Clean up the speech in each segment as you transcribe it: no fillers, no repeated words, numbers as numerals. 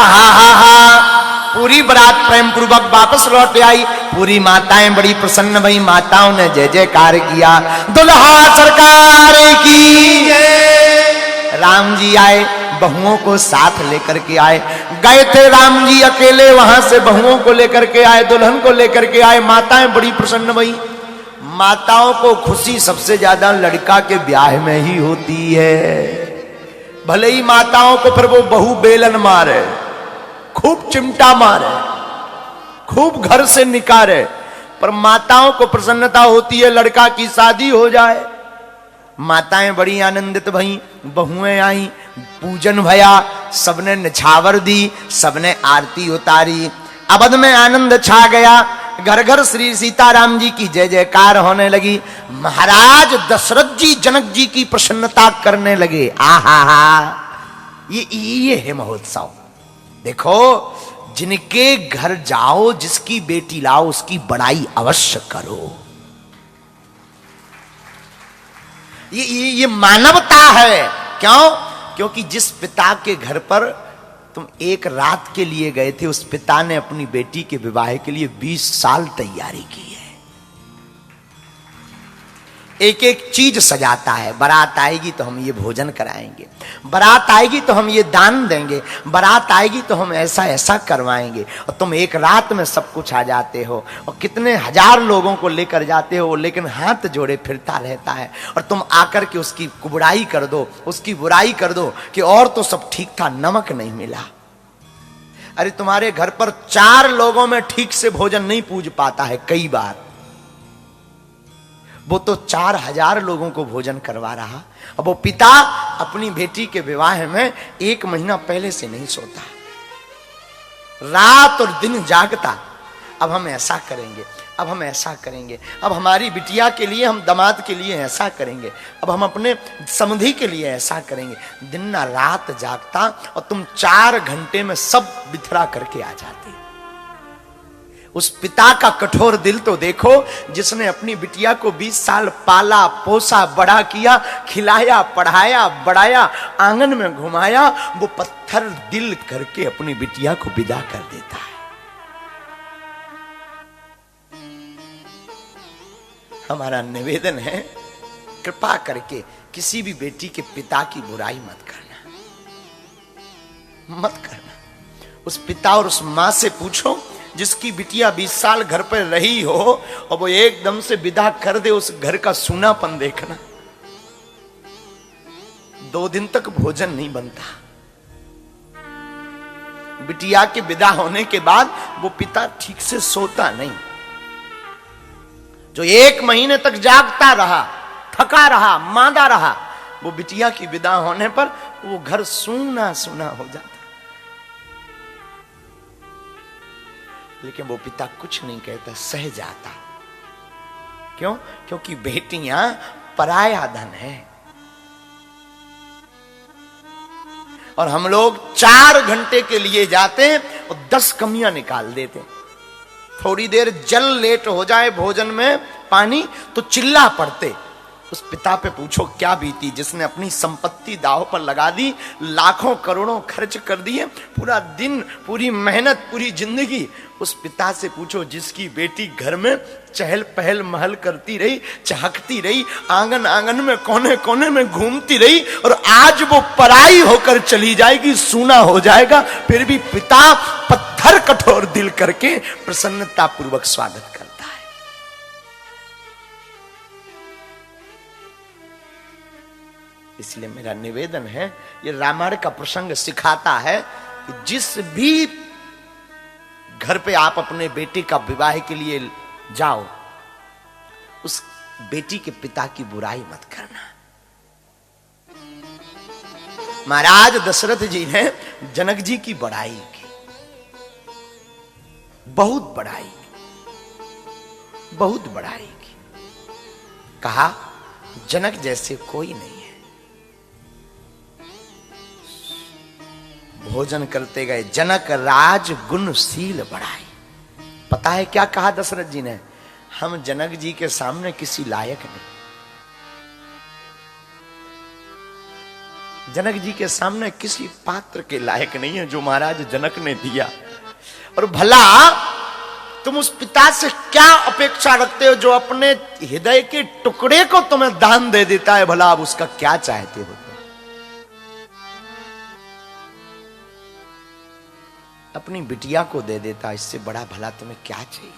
हा हा हा। पूरी बारात प्रेम पूर्वक वापस लौट आई। पूरी माताएं बड़ी प्रसन्न भई, माताओं ने जय जयकार किया, दुल्हा सरकार की जय। राम जी आए, बहुओं को साथ लेकर के आए। गए थे राम जी अकेले, वहां से बहुओं को लेकर के आए, दुल्हन को लेकर के आए। माताएं बड़ी प्रसन्न भई। माताओं को खुशी सबसे ज्यादा लड़का के ब्याह में ही होती है। भले ही माताओं को फिर वो बहू बेलन मारे, खूब चिमटा मारे, खूब घर से निकाले, पर माताओं को प्रसन्नता होती है लड़का की शादी हो जाए। माताएं बड़ी आनंदित भई, बहुएं आई, पूजन भया, सबने निछावर दी, सबने आरती उतारी। अवध में आनंद छा गया। घर घर श्री सीताराम जी की जय जयकार होने लगी। महाराज दशरथ जी जनक जी की प्रसन्नता करने लगे। आहा हा, ये है महोत्सव। देखो, जिनके घर जाओ, जिसकी बेटी लाओ, उसकी बड़ाई अवश्य करो। ये मानवता है। क्यों? क्योंकि जिस पिता के घर पर तुम एक रात के लिए गए थे, उस पिता ने अपनी बेटी के विवाह के लिए 20 साल तैयारी की है। एक एक चीज सजाता है। बारात आएगी तो हम ये भोजन कराएंगे, बारात आएगी तो हम ये दान देंगे, बारात आएगी तो हम ऐसा ऐसा करवाएंगे। और तुम एक रात में सब कुछ आ जाते हो, और कितने हजार लोगों को लेकर जाते हो, लेकिन हाथ जोड़े फिरता रहता है। और तुम आकर के उसकी बुराई कर दो, उसकी बुराई कर दो कि और तो सब ठीक था, नमक नहीं मिला। अरे तुम्हारे घर पर 4 लोगों में ठीक से भोजन नहीं पूज पाता है कई बार, वो तो 4000 लोगों को भोजन करवा रहा। अब वो पिता अपनी बेटी के विवाह में 1 महीना पहले से नहीं सोता, रात और दिन जागता। अब हम ऐसा करेंगे, अब हम ऐसा करेंगे, अब हमारी बिटिया के लिए, हम दामाद के लिए ऐसा करेंगे, अब हम अपने समधी के लिए ऐसा करेंगे। दिन ना रात जागता, और तुम 4 घंटे में सब बिथरा करके आ जाते। उस पिता का कठोर दिल तो देखो, जिसने अपनी बिटिया को 20 साल पाला पोसा बड़ा किया, खिलाया पढ़ाया बढ़ाया, आंगन में घुमाया। वो पत्थर दिल करके अपनी बिटिया को विदा कर देता है। हमारा निवेदन है, कृपा करके किसी भी बेटी के पिता की बुराई मत करना, मत करना। उस पिता और उस मां से पूछो जिसकी बिटिया 20 साल घर पर रही हो, और वो एकदम से विदा कर दे, उस घर का सूनापन देखना। 2 दिन तक भोजन नहीं बनता। बिटिया के विदा होने के बाद वो पिता ठीक से सोता नहीं। जो 1 महीने तक जागता रहा, थका रहा, मांदा रहा, वो बिटिया की विदा होने पर वो घर सूना सूना हो जाता। लेकिन वो पिता कुछ नहीं कहता, सह जाता। क्यों? क्योंकि बेटियां पराया धन है। और हम लोग 4 घंटे के लिए जाते हैं और 10 कमियां निकाल देते हैं। थोड़ी देर जल लेट हो जाए भोजन में, पानी, तो चिल्ला पड़ते। उस पिता पे पूछो क्या बीती, जिसने अपनी संपत्ति दांव पर लगा दी, लाखों करोड़ों खर्च कर दिए, पूरा दिन, पूरी मेहनत, पूरी जिंदगी। उस पिता से पूछो जिसकी बेटी घर में चहल पहल महल करती रही, चहकती रही, आंगन आंगन में कोने कोने में घूमती रही, और आज वो पराई होकर चली जाएगी, सूना हो जाएगा, फिर भी पिता पत्थर कठोर दिल करके प्रसन्नता पूर्वक स्वागत करता है। इसलिए मेरा निवेदन है, ये रामायण का प्रसंग सिखाता है कि जिस भी घर पे आप अपने बेटे का विवाह के लिए जाओ, उस बेटी के पिता की बुराई मत करना। महाराज दशरथ जी ने जनक जी की बड़ाई की, बहुत बड़ाई की, बहुत बड़ाई की। कहा जनक जैसे कोई नहीं है। भोजन करते गए, जनक राज गुणशील बढ़ाई। पता है क्या कहा दशरथ जी ने? हम जनक जी के सामने किसी लायक नहीं। जनक जी के सामने किसी पात्र के लायक नहीं है जो महाराज जनक ने दिया। और भला तुम उस पिता से क्या अपेक्षा रखते हो जो अपने हृदय के टुकड़े को तुम्हें दान दे देता है? भला आप उसका क्या चाहते हो? अपनी बिटिया को दे देता, इससे बड़ा भला तुम्हें क्या चाहिए?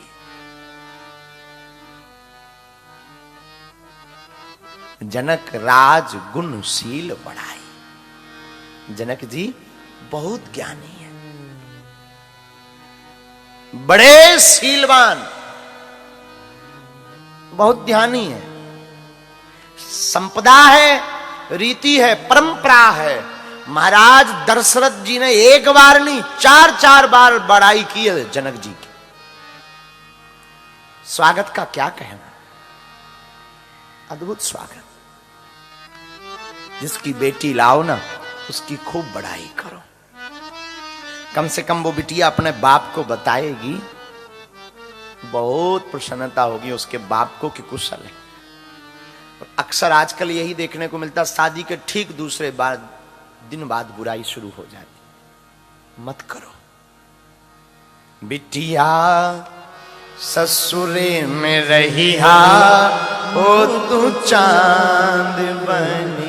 जनक राज गुणशील बढ़ाई। जनक जी बहुत ज्ञानी है, बड़े शीलवान, बहुत ध्यानी है, संपदा है, रीति है, परंपरा है। महाराज दशरथ जी ने एक बार नहीं 4-4 बार बड़ाई की है जनक जी की। स्वागत का क्या कहना, अद्भुत स्वागत। जिसकी बेटी लाओ ना उसकी खूब बड़ाई करो। कम से कम वो बिटिया अपने बाप को बताएगी, बहुत प्रसन्नता होगी उसके बाप को कि कुशल है। अक्सर आजकल यही देखने को मिलता, शादी के ठीक दूसरे दिन बाद बुराई शुरू हो जाती। मत करो। बिटिया ससुरे में रही हा, ओ तू चांद बनी